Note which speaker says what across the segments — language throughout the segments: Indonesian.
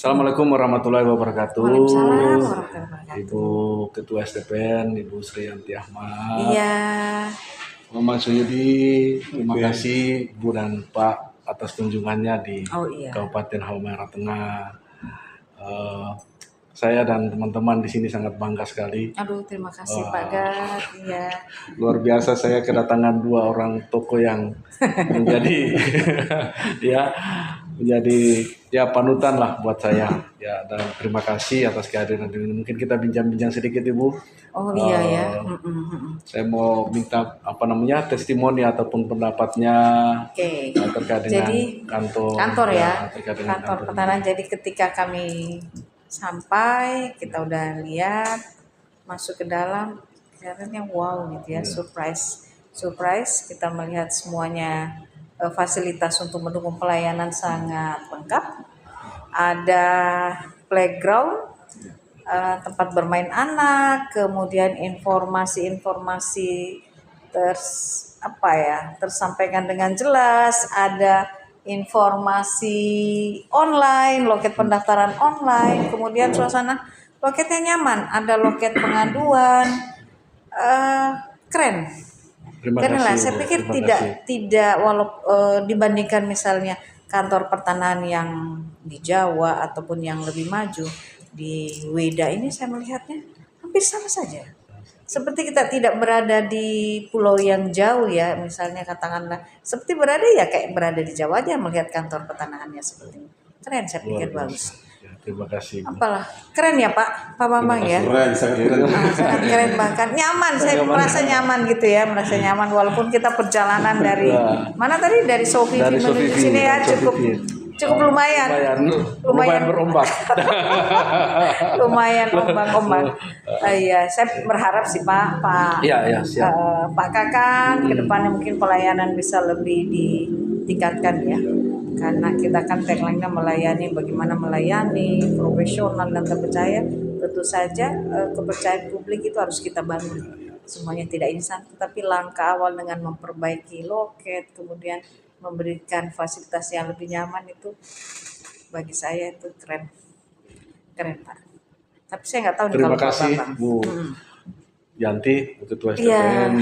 Speaker 1: Assalamualaikum warahmatullahi wabarakatuh.
Speaker 2: Waalaikumsalam warahmatullahi wabarakatuh.
Speaker 1: Ibu Ketua SDPN, Ibu Sriyanti Ahmad.
Speaker 2: Iya.
Speaker 1: Mama Suyudi, terima kasih Bu dan Pak atas kunjungannya di Kabupaten Halmahera Tengah. Saya dan teman-teman di sini sangat bangga sekali.
Speaker 2: Aduh, terima kasih Pak Gar. Iya.
Speaker 1: Luar biasa, saya kedatangan dua orang tokoh yang menjadi menjadi panutan lah buat saya. Ya, dan terima kasih atas kehadiran ini. Mungkin kita bincang-bincang sedikit, Ibu.
Speaker 2: Oh iya ya.
Speaker 1: Saya mau minta testimoni ataupun pendapatnya terkait dengan
Speaker 2: kantor ya. Kantor pertanahan. Jadi ketika kami sampai, kita udah lihat masuk ke dalam, kelihatannya wow gitu ya, surprise. Kita melihat semuanya, fasilitas untuk mendukung pelayanan sangat lengkap. Ada playground, tempat bermain anak, kemudian informasi tersampaikan dengan jelas. Ada informasi online, loket pendaftaran online, kemudian suasana loketnya nyaman, ada loket pengaduan, keren lah. Saya pikir tidak walaupun dibandingkan misalnya kantor pertanahan yang di Jawa ataupun yang lebih maju di Weda, ini saya melihatnya hampir sama saja. Seperti kita tidak berada di pulau yang jauh ya, misalnya katakanlah seperti kayak berada di Jawa aja melihat kantor pertanahannya seperti ini. Keren, saya pikir bagus.
Speaker 1: Ya, terima kasih.
Speaker 2: Apalah, keren ya Pak Bambang ya. Sangat keren, bahkan nyaman. Saya merasa nyaman gitu ya, merasa nyaman walaupun kita perjalanan dari mana tadi, dari Sofi menuju sini ya, cukup lumayan
Speaker 1: berombak.
Speaker 2: Lumayan ombak-ombak. Iya, saya berharap sih Pak
Speaker 1: siap.
Speaker 2: Pak Kakang ke depannya mungkin pelayanan bisa lebih ditingkatkan ya. Karena kita kan tagline-nya melayani, bagaimana melayani profesional dan terpercaya. Tentu saja kepercayaan publik itu harus kita bangun. Semuanya tidak instan, tetapi langkah awal dengan memperbaiki loket, kemudian memberikan fasilitas yang lebih nyaman, itu bagi saya itu keren Pak. Tapi saya nggak tahu nih
Speaker 1: kalau
Speaker 2: Pak
Speaker 1: Bambang. Terima kasih Bu Yanti, Ketua SDPN.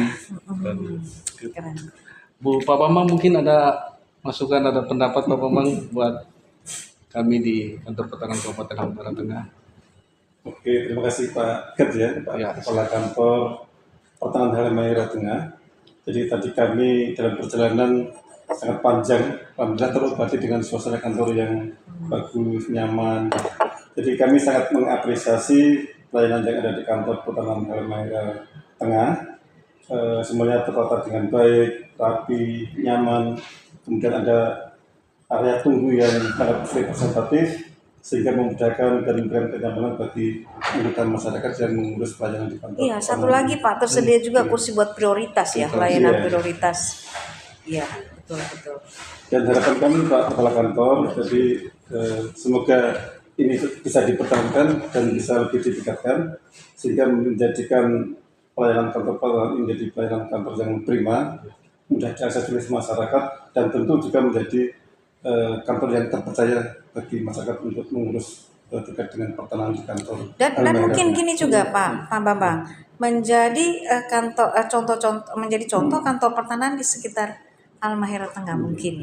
Speaker 2: Keren.
Speaker 1: Bu Pak Bambang, mungkin ada masukan, ada pendapat Pak Bambang buat kami di kantor pertanahan Kabupaten Halmahera Tengah.
Speaker 3: Oke, terima kasih Pak Ket ya, Pak Kepala Kantor Pertanahan Halmahera Tengah. Jadi tadi kami dalam perjalanan sangat panjang, alhamdulillah terobati dengan suasana kantor yang bagus, nyaman. Jadi kami sangat mengapresiasi pelayanan yang ada di kantor Pertanahan Halmahera Tengah. Semuanya tertata dengan baik, rapi, nyaman. Kemudian ada area tunggu yang sangat representatif, sehingga memudahkan dan memberikan kenyamanan bagi anggota masyarakat yang mengurus pelayanan di kantor.
Speaker 2: Iya, satu lagi Pak, tersedia juga kursi buat prioritas ya, pelayanan prioritas. Iya, betul.
Speaker 3: Dan harapan kami Pak Kepala Kantor, jadi semoga ini bisa dipertahankan dan bisa lebih ditingkatkan, sehingga menjadikan pelayanan kantor menjadi pelayanan kantor yang prima, mudah diakses oleh masyarakat, dan tentu juga menjadi kantor yang terpercaya bagi masyarakat untuk mengurus terkait dengan pertanahan di kantor.
Speaker 2: Dan mungkin gini juga Pak Bambang, menjadi menjadi contoh kantor pertanahan di sekitar Halmahera Tengah mungkin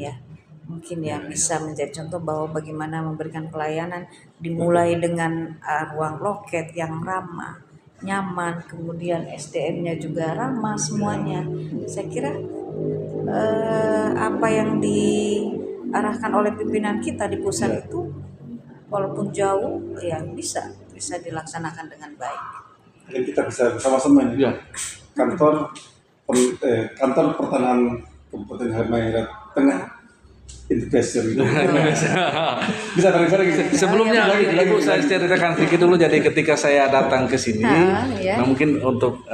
Speaker 2: ya bisa menjadi contoh bahwa bagaimana memberikan pelayanan, dimulai dengan ruang loket yang ramah, nyaman, kemudian SDM-nya juga ramah semuanya. Saya kira apa yang diarahkan oleh pimpinan kita di pusat itu walaupun jauh ya bisa dilaksanakan dengan baik.
Speaker 3: Dan kita bisa bersama-sama ini kantor pertanahan Kabupaten Halmahera Tengah integrasi
Speaker 1: bisa bareng-bareng. Sebelumnya Ibu saya ceritakan sedikit dulu. Jadi ketika saya datang ke sini, mungkin untuk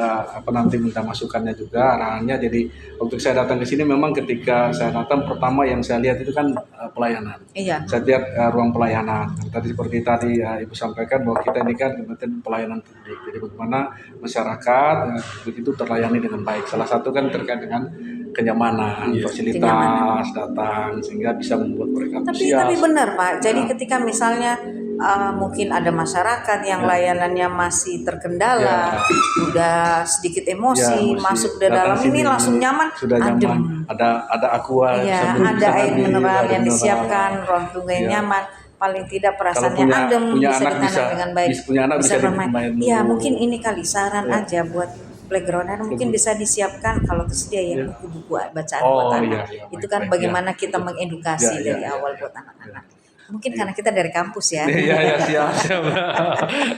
Speaker 1: nanti minta masukannya juga, arahannya. Jadi waktu saya datang ke sini, memang ketika saya datang pertama yang saya lihat itu kan pelayanan. Saya lihat ruang pelayanan. Tadi seperti Ibu sampaikan bahwa kita ini kan pelayanan publik. Jadi bagaimana masyarakat begitu terlayani dengan baik. Salah satu kan terkait dengan kenyamanan, fasilitas datang sehingga bisa membuat mereka antusias.
Speaker 2: Tapi benar Pak. Jadi ketika misalnya mungkin ada masyarakat yang layanannya masih terkendala, udah sedikit emosi, masuk ke dalam ini langsung nyaman,
Speaker 1: sudah
Speaker 2: adem.
Speaker 1: nyaman, ada aqua,
Speaker 2: Iya,
Speaker 1: sambil
Speaker 2: ada
Speaker 1: bisa
Speaker 2: air
Speaker 1: mandi,
Speaker 2: mineral
Speaker 1: air
Speaker 2: yang
Speaker 1: mineral.
Speaker 2: disiapkan, ruang tunggu yang nyaman, paling tidak
Speaker 1: Kalau
Speaker 2: perasaannya
Speaker 1: punya
Speaker 2: adem,
Speaker 1: punya
Speaker 2: bisa
Speaker 1: anak
Speaker 2: ditanam dengan baik,
Speaker 1: punya anak bisa
Speaker 2: bermain.
Speaker 1: dimain
Speaker 2: Iya,
Speaker 1: dulu.
Speaker 2: mungkin ini kali saran
Speaker 1: Iya.
Speaker 2: aja buat playground mungkin bisa disiapkan kalau tersedia ya
Speaker 1: Iya.
Speaker 2: buku-buku bacaan
Speaker 1: Oh,
Speaker 2: buat
Speaker 1: iya,
Speaker 2: anak.
Speaker 1: iya,
Speaker 2: Itu
Speaker 1: baik,
Speaker 2: kan
Speaker 1: baik,
Speaker 2: bagaimana
Speaker 1: iya.
Speaker 2: kita mengedukasi
Speaker 1: Iya, iya,
Speaker 2: dari
Speaker 1: iya,
Speaker 2: awal
Speaker 1: iya.
Speaker 2: buat anak-anak. Mungkin karena kita dari kampus ya.
Speaker 1: Iya, iya, siap, siap.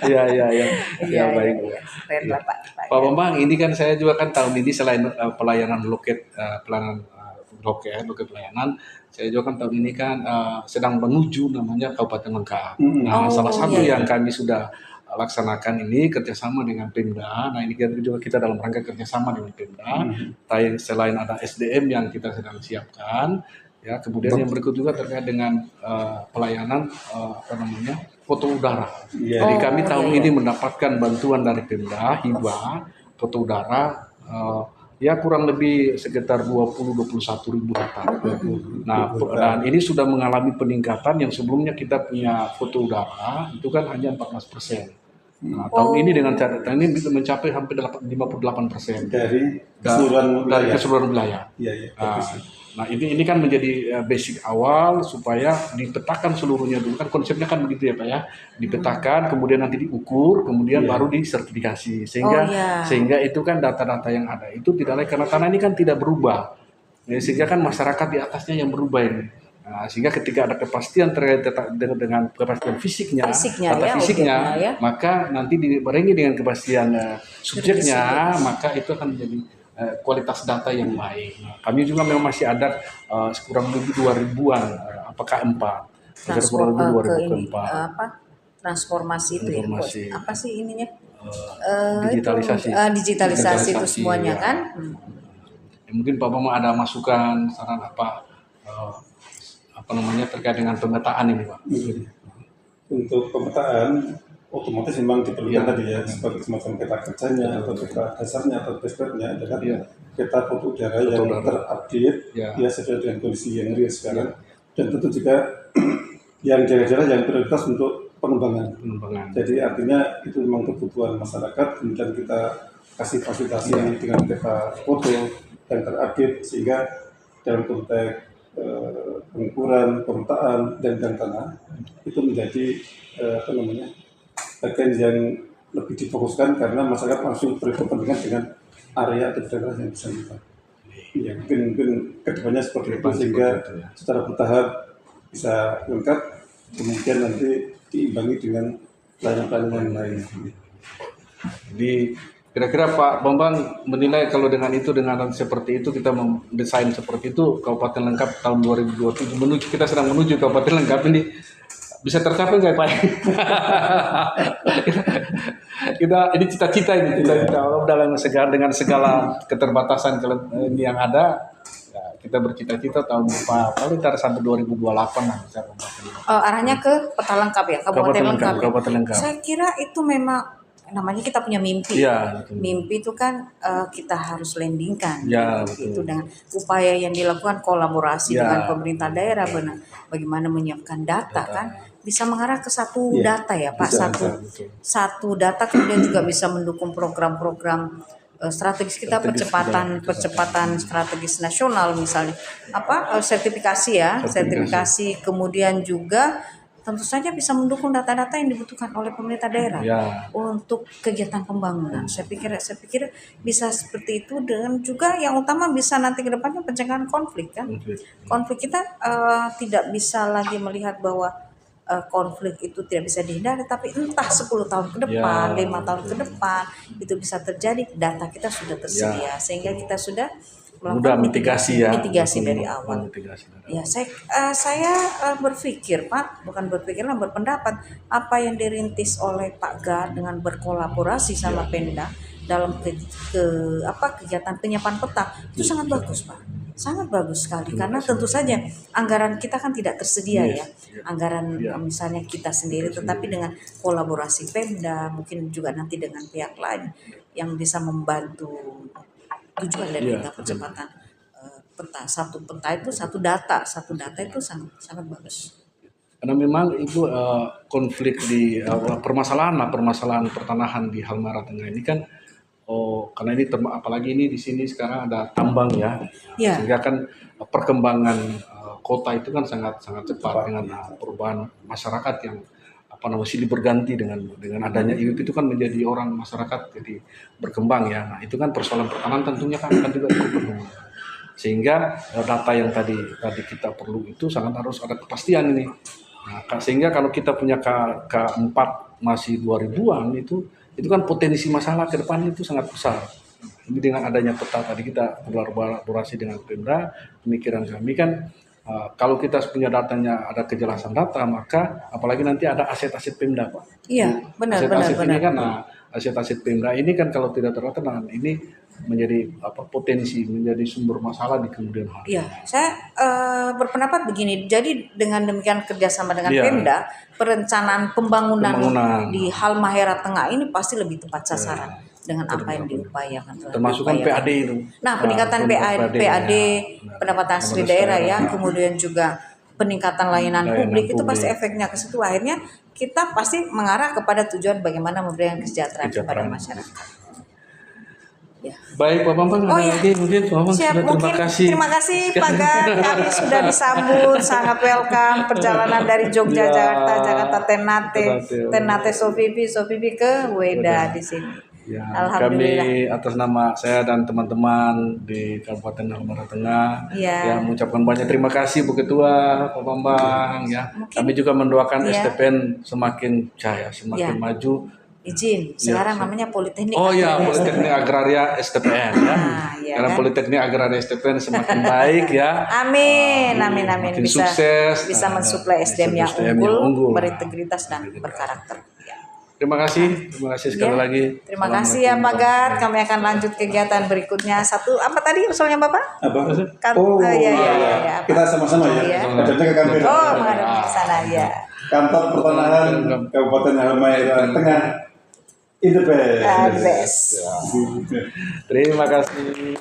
Speaker 1: Iya, iya, iya.
Speaker 2: Iya,
Speaker 1: Ya, baik.
Speaker 2: iya. Keren
Speaker 1: Iya.
Speaker 2: lah Pak.
Speaker 1: Pak Bambang, ini kan saya juga kan tahun ini selain pelayanan loket pelayanan, saya juga kan tahun ini kan sedang menuju namanya Kabupaten Lengkap. Nah, salah satu yang kami sudah laksanakan ini kerjasama dengan Pemda. Nah, ini juga kita dalam rangka kerjasama dengan Pemda. Selain ada SDM yang kita sedang siapkan, ya kemudian yang berikut juga terkait dengan pelayanan foto udara. Jadi kami tahun ini mendapatkan bantuan dari Pemda hibah foto udara ya kurang lebih sekitar 20-21 ribu hektar. Nah, dan ini sudah mengalami peningkatan yang sebelumnya kita punya foto udara itu kan hanya 14%. Nah, tahun ini dengan catatan ini bisa mencapai hampir 58%
Speaker 3: dari keseluruhan wilayah. Iya, iya.
Speaker 1: Nah, ini kan menjadi basic awal supaya dipetakan seluruhnya dulu kan konsepnya kan begitu ya Pak ya, dipetakan kemudian nanti diukur kemudian baru disertifikasi sehingga itu kan data-data yang ada itu tidak lain karena tanah ini kan tidak berubah ya, sehingga kan masyarakat di atasnya yang berubah ini. Nah, sehingga ketika ada kepastian terkait dengan kepastian fisiknya maka nanti dibarengi dengan kepastian subjeknya, maka itu akan menjadi kualitas data yang baik. Nah, kami juga memang masih ada kurang lebih 2.000-an apakah 4
Speaker 2: transformasi itu ya, apa sih ininya
Speaker 1: digitalisasi
Speaker 2: itu semuanya
Speaker 1: ya.
Speaker 2: kan.
Speaker 1: Mungkin Pak Bambang ada masukan saran terkait dengan pemetaan ini Pak.
Speaker 3: Untuk pemetaan otomatis memang diperlukan tadi ya sebagai semacam peta kerjanya atau peta dasarnya atau baseline-nya adalah peta foto udara yang terupdate ya sesuai dengan kondisi yang real sekarang dan tentu juga yang daerah-daerah yang prioritas untuk pengembangan. Jadi artinya itu memang kebutuhan masyarakat, kemudian kita kasih fasilitasi dengan peta foto yang terupdate sehingga dalam konteks pengukuran, pemetaan dan tanah itu menjadi bagian yang lebih difokuskan karena masyarakat langsung berkepentingan dengan area atau daerah yang bisa kita. Ya, mungkin kedepannya seperti itu sehingga secara bertahap bisa lengkap, kemudian nanti diimbangi dengan pelayanan-pelayanan lain.
Speaker 1: Jadi kira-kira Pak Bambang menilai kalau dengan seperti itu kita mendesain seperti itu Kabupaten Lengkap tahun 2027 kita sedang menuju Kabupaten Lengkap ini bisa tercapai nggak Pak? Ini cita-cita dengan segala keterbatasan yang ada ya, kita bercita-cita tahun paling sampai 2028 lah bisa.
Speaker 2: Arahnya ke peta lengkap ya, Kabupaten Lengkap. Saya kira itu memang namanya kita punya mimpi.
Speaker 1: Ya,
Speaker 2: mimpi itu kan kita harus landingkan.
Speaker 1: Ya,
Speaker 2: itu dengan upaya yang dilakukan kolaborasi dengan pemerintah daerah, bagaimana menyiapkan data kan bisa mengarah ke satu data ya Pak, satu data kemudian juga bisa mendukung program-program strategis kita, percepatan strategis nasional misalnya sertifikasi kemudian juga tentu saja bisa mendukung data-data yang dibutuhkan oleh pemerintah daerah untuk kegiatan pembangunan. Saya pikir bisa seperti itu, dan juga yang utama bisa nanti ke depannya pencegahan konflik kan. Konflik kita tidak bisa lagi melihat bahwa konflik itu tidak bisa dihindari, tapi entah 10 tahun ke depan, 5 tahun ke depan itu bisa terjadi, data kita sudah tersedia sehingga kita sudah
Speaker 1: mudah mitigasi
Speaker 2: dari awal. Ya, saya berpikir Pak, berpendapat apa yang dirintis oleh Pak Gar dengan berkolaborasi sama Pemda dalam kegiatan penyiapan peta itu sangat bagus Pak. Sangat bagus sekali karena tentu saja anggaran kita kan tidak tersedia anggaran misalnya kita sendiri, tetapi dengan kolaborasi Pemda mungkin juga nanti dengan pihak lain yang bisa membantu tujuan dari kita percepatan satu peta itu satu data itu sangat bagus.
Speaker 1: Karena memang itu konflik di permasalahan pertanahan di Halmahera Tengah ini kan, karena ini apalagi ini di sini sekarang ada tambang ya,
Speaker 2: Ya.
Speaker 1: sehingga kan perkembangan kota itu kan sangat cepat dengan perubahan masyarakat yang silih berganti dengan adanya IWIP itu kan menjadi orang masyarakat jadi berkembang ya. Nah itu kan persoalan pertanahan tentunya kan akan juga ikut berkembang. Sehingga data yang tadi kita perlu itu sangat harus ada kepastian ini. Nah, sehingga kalau kita punya K4 masih 2000-an itu kan potensi masalah ke depan itu sangat besar. Ini dengan adanya peta tadi kita berkolaborasi dengan Pemda, pemikiran kami kan kalau kita punya datanya ada kejelasan data, maka apalagi nanti ada aset-aset Pemda, Pak.
Speaker 2: Iya, benar.
Speaker 1: Ini kan aset-aset Pemda ini kan kalau tidak terdata, ini menjadi potensi menjadi sumber masalah di kemudian hari.
Speaker 2: Iya, saya berpendapat begini. Jadi dengan demikian kerjasama dengan
Speaker 1: Iya.
Speaker 2: Pemda, perencanaan pembangunan di Halmahera Tengah ini pasti lebih tepat sasaran dengan apa yang diupayakan.
Speaker 1: Termasuk kan PAD itu.
Speaker 2: Nah, peningkatan PAD, pendapatan asli daerah ya, kemudian juga peningkatan layanan publik itu pasti efeknya ke situ. Akhirnya kita pasti mengarah kepada tujuan bagaimana memberikan kesejahteraan kepada masyarakat. Ya.
Speaker 1: Baik Pak Bambang,
Speaker 2: Oh
Speaker 1: ada
Speaker 2: ya,
Speaker 1: lagi mungkin Pak Bambang
Speaker 2: siap.
Speaker 1: terima kasih.
Speaker 2: Terima kasih Pak Gar, kami sudah disambut sangat welcome perjalanan dari Jogja, Jakarta, Ternate Sofipi ke Weda di sini.
Speaker 1: Ya,
Speaker 2: Alhamdulillah.
Speaker 1: kami atas nama saya dan teman-teman di Kabupaten Halmahera Tengah
Speaker 2: Ya.
Speaker 1: mengucapkan banyak terima kasih Bu Ketua Pak Bambang ya. Kami juga mendoakan STPN semakin jaya, semakin maju.
Speaker 2: Izin, sekarang namanya Politeknik.
Speaker 1: Oh ya, Politeknik Agraria STPN ya.
Speaker 2: Iya
Speaker 1: Karena
Speaker 2: kan?
Speaker 1: Politeknik Agraria STPN semakin baik ya.
Speaker 2: Amin.
Speaker 1: Makin
Speaker 2: Bisa
Speaker 1: sukses,
Speaker 2: bisa mensuplai SDM yang unggul,
Speaker 1: unggul,
Speaker 2: berintegritas dan berkarakter. Ya.
Speaker 1: Terima kasih sekali lagi.
Speaker 2: Terima kasih ya Pak Gar. Kami akan lanjut kegiatan berikutnya. Satu apa tadi usulnya Bapak?
Speaker 3: Apa?
Speaker 2: Ya.
Speaker 3: Kita sama-sama ya. Hadapnya ke kamera.
Speaker 2: Oh, menghadap ke sana ya.
Speaker 3: Kantor Pertanahan Kabupaten Halmahera Tengah in the best.
Speaker 2: Best.
Speaker 1: Terima kasih.